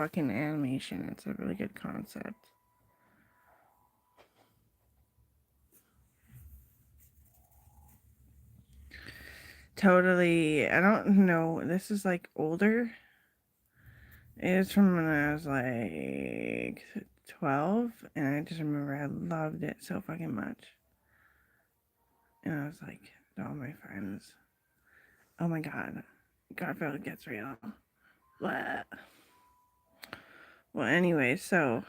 fucking animation. It's a really good concept. Totally. I don't know. This is like older. It's from when I was like 12, and I just remember I loved it so fucking much. And I was like to all my friends, oh my god, Garfield gets real. Blah. Well, anyway, so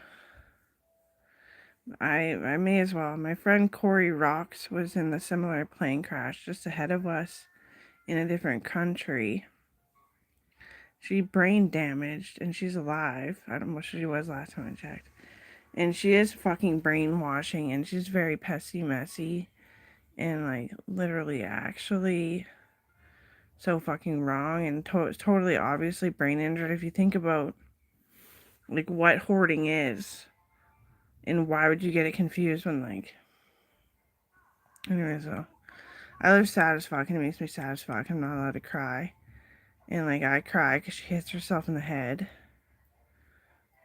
I may as well. My friend Corey Rocks was in the similar plane crash just ahead of us in a different country. She brain damaged and she's alive. I don't know what she was last time I checked. And she is fucking brainwashing and she's very pessy messy and like literally actually so fucking wrong and totally obviously brain injured. If you think about like what hoarding is and why would you get it confused when like anyway, so I live sad as fuck and it makes me sad as fuck. I'm not allowed to cry. And like I cry because she hits herself in the head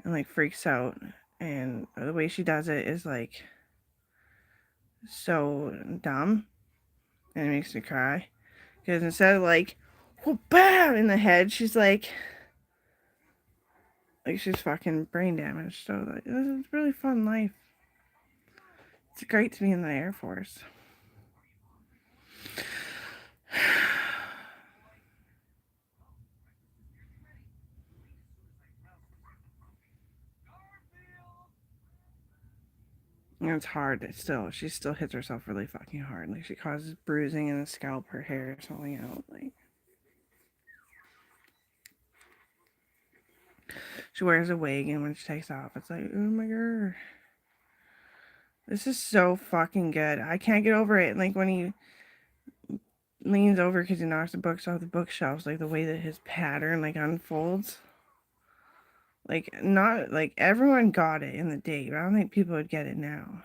and like freaks out. And the way she does it is like so dumb and it makes me cry. Because instead of like, whoop, bam in the head, she's like she's fucking brain damaged. So like, this is a really fun life. It's great to be in the Air Force. And it's hard. She still hits herself really fucking hard. Like she causes bruising in the scalp, her hair is falling out. Like she wears a wig, and when she takes off, it's like, oh my god, this is so fucking good. I can't get over it. Like when he leans over because he knocks the books off the bookshelves, like the way that his pattern like unfolds. Like not like everyone got it in the day, but I don't think people would get it now.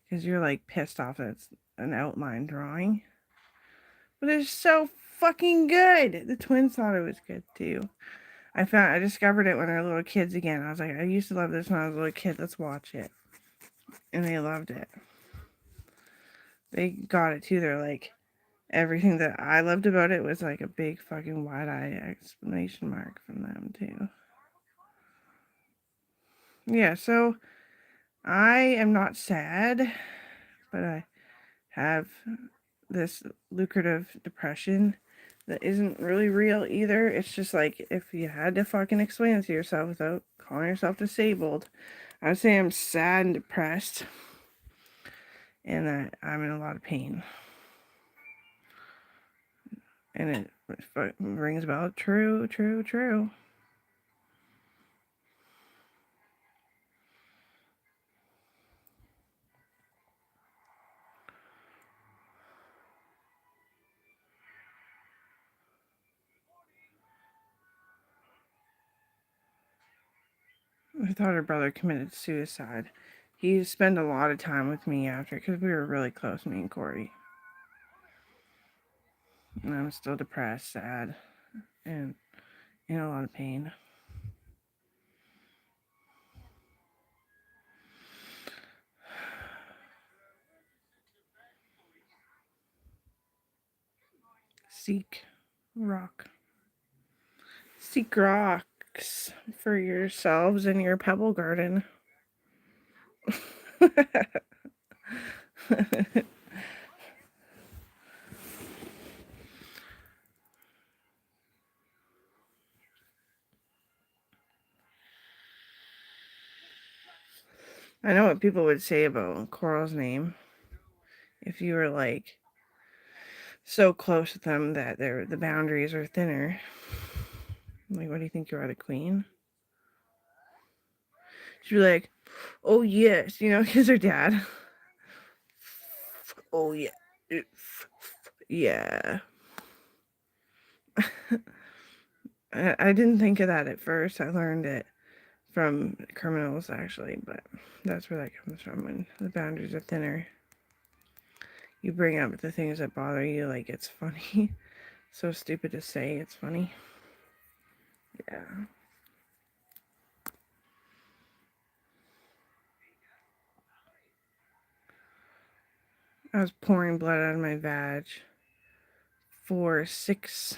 Because you're like pissed off that it's an outline drawing. But it's so fucking good. The twins thought it was good too. I discovered it when I were little kids again. I was like, I used to love this when I was a little kid. Let's watch it. And they loved it. They got it too. They're like, everything that I loved about it was like a big fucking wide eye exclamation mark from them too. Yeah, so I am not sad, but I have this lucrative depression that isn't really real either. It's just like if you had to fucking explain it to yourself without calling yourself disabled, I would say I'm sad and depressed and that I'm in a lot of pain. And it rings about true, true, true. I thought her brother committed suicide. He spent a lot of time with me after because we were really close, me and Corey. And I'm still depressed, sad, and in a lot of pain. Seek rock. Seek rocks for yourselves in your pebble garden. I know what people would say about Coral's name if you were like so close with them that the boundaries are thinner. Like, what do you think you are, the queen? She'd be like, oh yes, you know, because her dad. Oh yeah, yeah. I didn't think of that at first. I learned it from criminals actually, but that's where that comes from. When the boundaries are thinner, you bring up the things that bother you. Like it's funny, so stupid to say it's funny. Yeah. I was pouring blood out of my vag for 6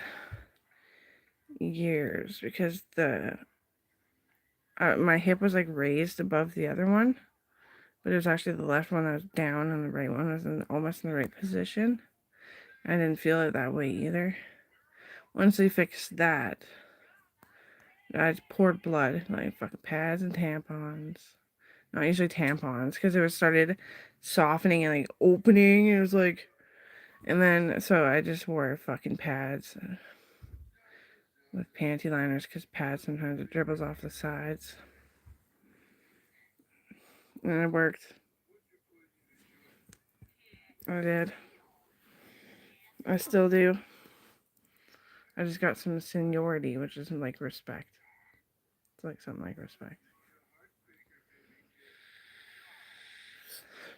years because my hip was like raised above the other one, but it was actually the left one that was down and the right one was almost in the right position. I didn't feel it that way either. Once they fixed that, I just poured blood, like fucking pads and tampons. Not usually tampons, because it was started softening and like opening. It was like, and then so I just wore fucking pads with panty liners, because pads sometimes it dribbles off the sides. And it worked. I did. I still do. I just got some seniority, which is like respect. It's like something like respect.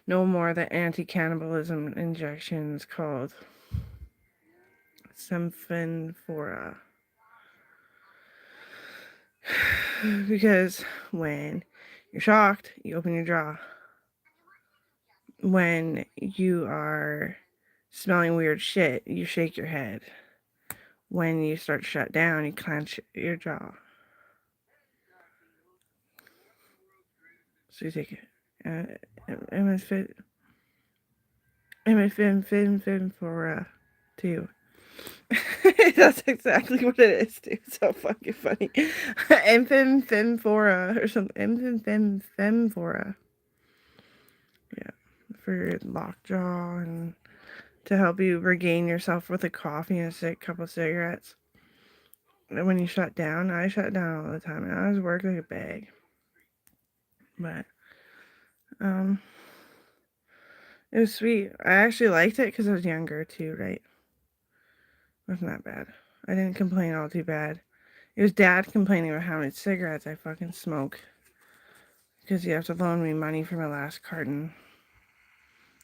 No more the anti-cannibalism injections called Semfenfora. Because when you're shocked, you open your jaw. When you are smelling weird shit, you shake your head. When you start to shut down, you clench your jaw. So you take it. MFM for 2. That's exactly what it is, dude. It's so fucking funny. Femfora or something. Femfora. Yeah. For your lockjaw and to help you regain yourself with a coffee and a couple cigarettes. When you shut down, I shut down all the time and I was working like a bag. But it was sweet. I actually liked it because I was younger too, right? It wasn't that bad. I didn't complain all too bad. It was Dad complaining about how many cigarettes I fucking smoke. Because you have to loan me money for my last carton.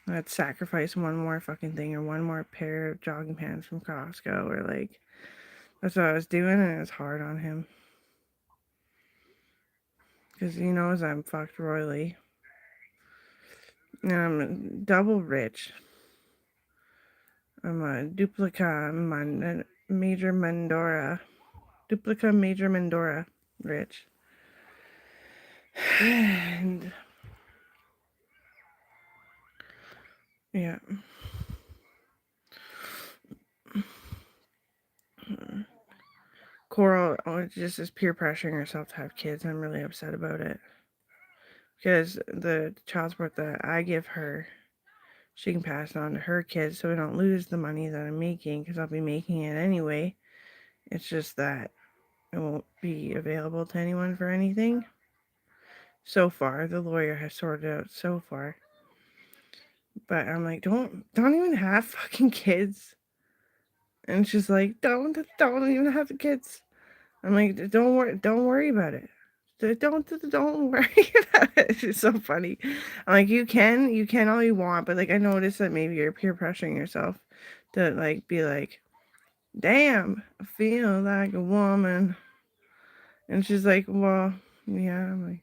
I'd sacrifice one more fucking thing or one more pair of jogging pants from Costco or like that's what I was doing and it was hard on him. Because he knows I'm fucked royally. And I'm double rich. I'm a major Mandora. Duplica major Mandora rich. And yeah. Coral just is peer pressuring herself to have kids. I'm really upset about it. Because the child support that I give her, she can pass it on to her kids so we don't lose the money that I'm making because I'll be making it anyway. It's just that it won't be available to anyone for anything. So far, the lawyer has sorted out so far. But I'm like, don't even have fucking kids. And she's like, don't even have the kids. I'm like, don't worry about it. Don't worry about it. It's so funny. I'm like, you can all you want, but like I noticed that maybe you're peer pressuring yourself to like be like, damn, I feel like a woman. And she's like, well, yeah. I'm like,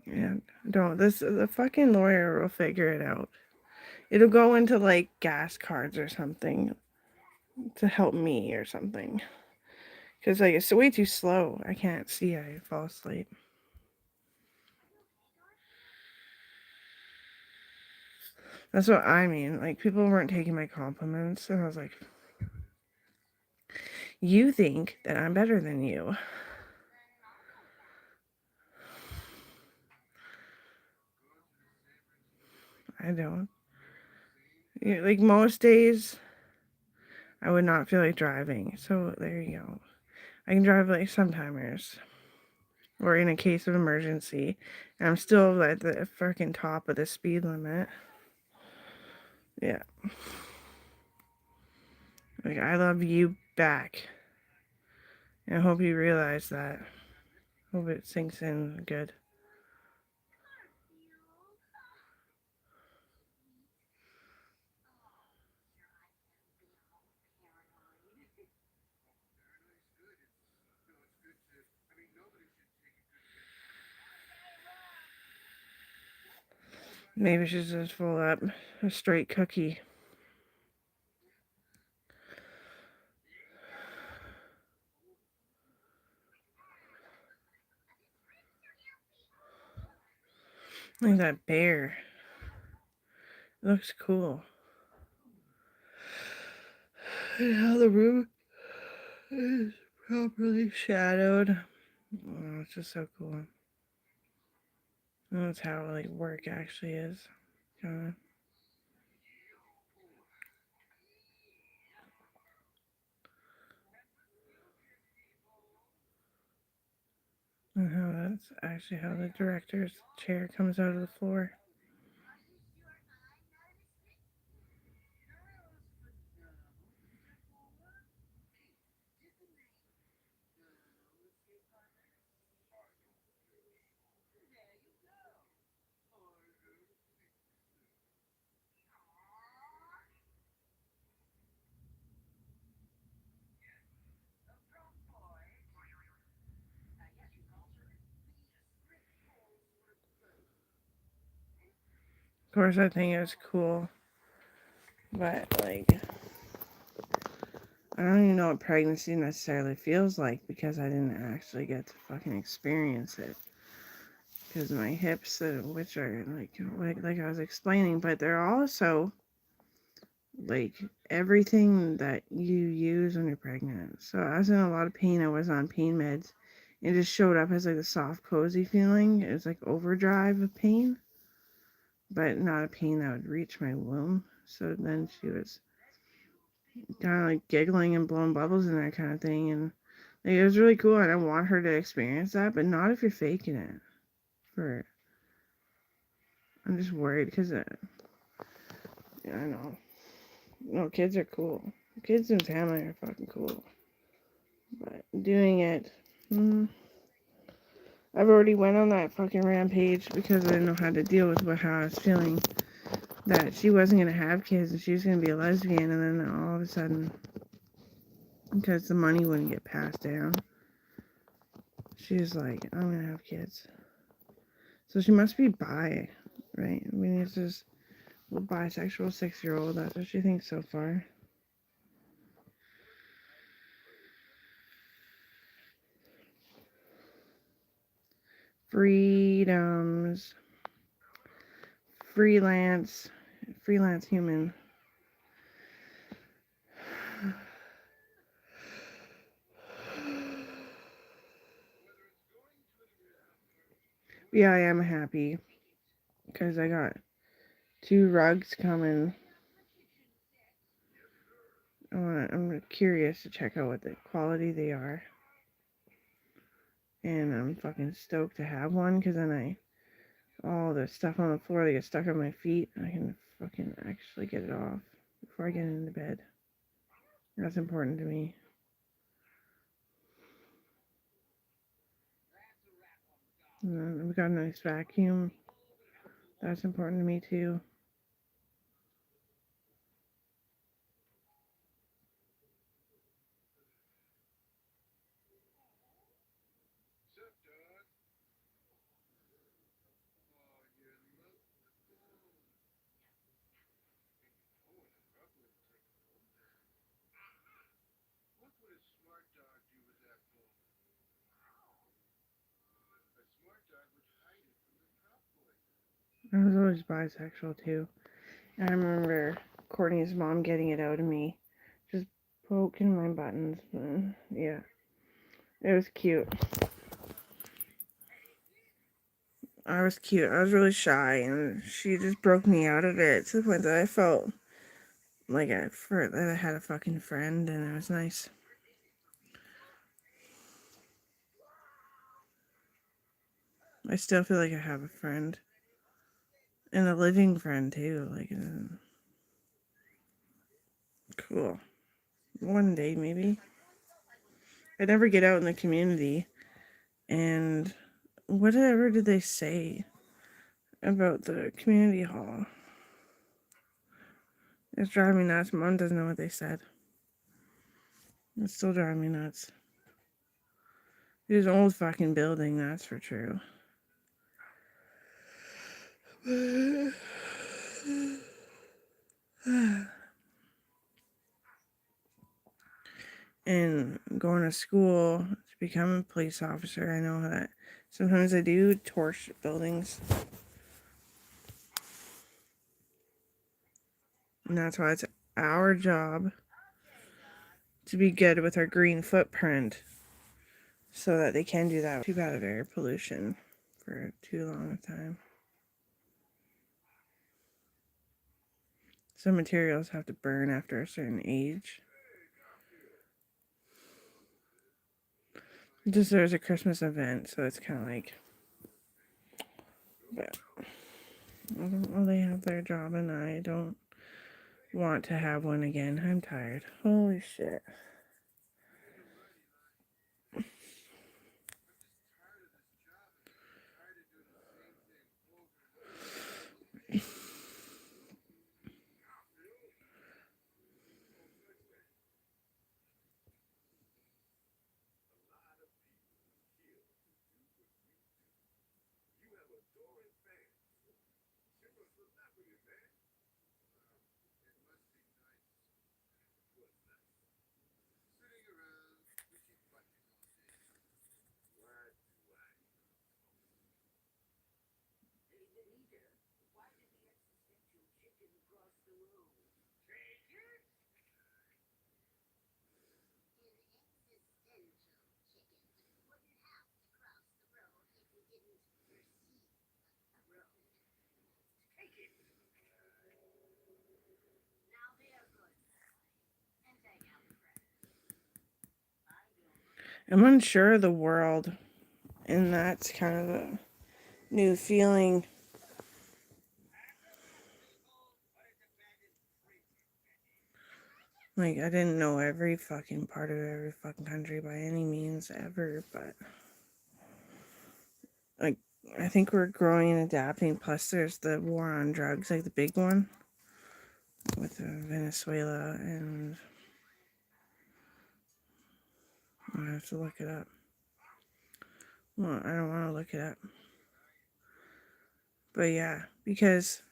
yeah, don't. The fucking lawyer will figure it out. It'll go into like gas cards or something to help me or something. Because like it's way too slow. I can't see. I fall asleep. That's what I mean. Like people weren't taking my compliments, and I was like, "You think that I'm better than you?" I don't. Yeah, like most days, I would not feel like driving. So there you go. I can drive like sometimes, or in a case of emergency, and I'm still at the freaking top of the speed limit. Yeah. Like I love you back. And I hope you realize that. Hope it sinks in good. Maybe she's just full up a straight cookie. Look at that bear. It looks cool. And how the room is properly shadowed. Oh, it's just so cool. That's how like work actually is. Kinda. And how that's actually how the director's chair comes out of the floor. Of course, I think it was cool, but like, I don't even know what pregnancy necessarily feels like because I didn't actually get to fucking experience it. Because my hips, which are like I was explaining, but they're also like everything that you use when you're pregnant. So I was in a lot of pain. I was on pain meds. It just showed up as like a soft, cozy feeling. It was like overdrive of pain, but not a pain that would reach my womb. So then she was kind of like giggling and blowing bubbles and that kind of thing. And like, it was really cool. And I want her to experience that, but not if you're faking it. For I'm just worried because I know. No, kids are cool. Kids and family are fucking cool. But doing it, I've already went on that fucking rampage because I didn't know how to deal with how I was feeling that she wasn't gonna have kids and she was gonna be a lesbian, and then all of a sudden, because the money wouldn't get passed down, she was like, "I'm gonna have kids." So she must be bi, right? I mean, it's just a bisexual 6-year-old. That's what she thinks so far. Freedoms. Freelance human. Yeah, I am happy because I got 2 rugs coming. I'm curious to check out what the quality they are, and I'm fucking stoked to have one because then all the stuff on the floor that gets stuck on my feet, I can fucking actually get it off before I get into bed. That's important to me. And we got a nice vacuum. That's important to me too. I was always bisexual too. I remember Courtney's mom getting it out of me, just poking my buttons. Yeah, it was cute. I was cute. I was really shy, and she just broke me out of it to the point that I felt like that I had a fucking friend, and it was nice. I still feel like I have a friend, and a living friend too. Like, cool. One day maybe. I never get out in the community, and whatever did they say about the community hall? It's driving me nuts. Mom doesn't know what they said. It's still driving me nuts. It was an old fucking building, that's for true. And going to school to become a police officer, I know that sometimes I do torch buildings. And that's why it's our job to be good with our green footprint so that they can do that. Too bad of air pollution for too long a time. Some materials have to burn after a certain age. Just there's a Christmas event, so it's kind of like, but well, they have their job, and I don't want to have one again. I'm tired. Holy shit. I'm unsure of the world, and that's kind of a new feeling. Like, I didn't know every fucking part of every fucking country by any means ever, but like, I think we're growing and adapting. Plus, there's the war on drugs, like the big one with Venezuela, and I have to look it up. Well, I don't want to look it up. But yeah, because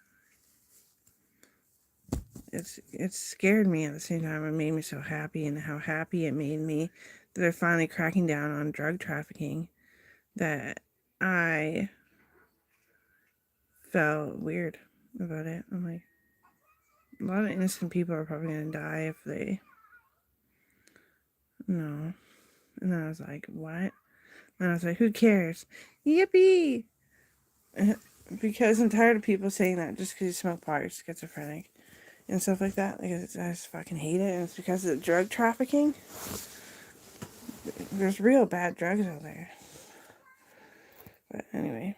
it scared me at the same time. It made me so happy, and how happy it made me that they're finally cracking down on drug trafficking, that I felt weird about it. I'm like, a lot of innocent people are probably going to die if they... No. And then I was like, what? And I was like, who cares? Yippee! Because I'm tired of people saying that just because you smoke pot, you're schizophrenic. And stuff like that. Like, I just fucking hate it. And it's because of the drug trafficking. There's real bad drugs out there. But anyway.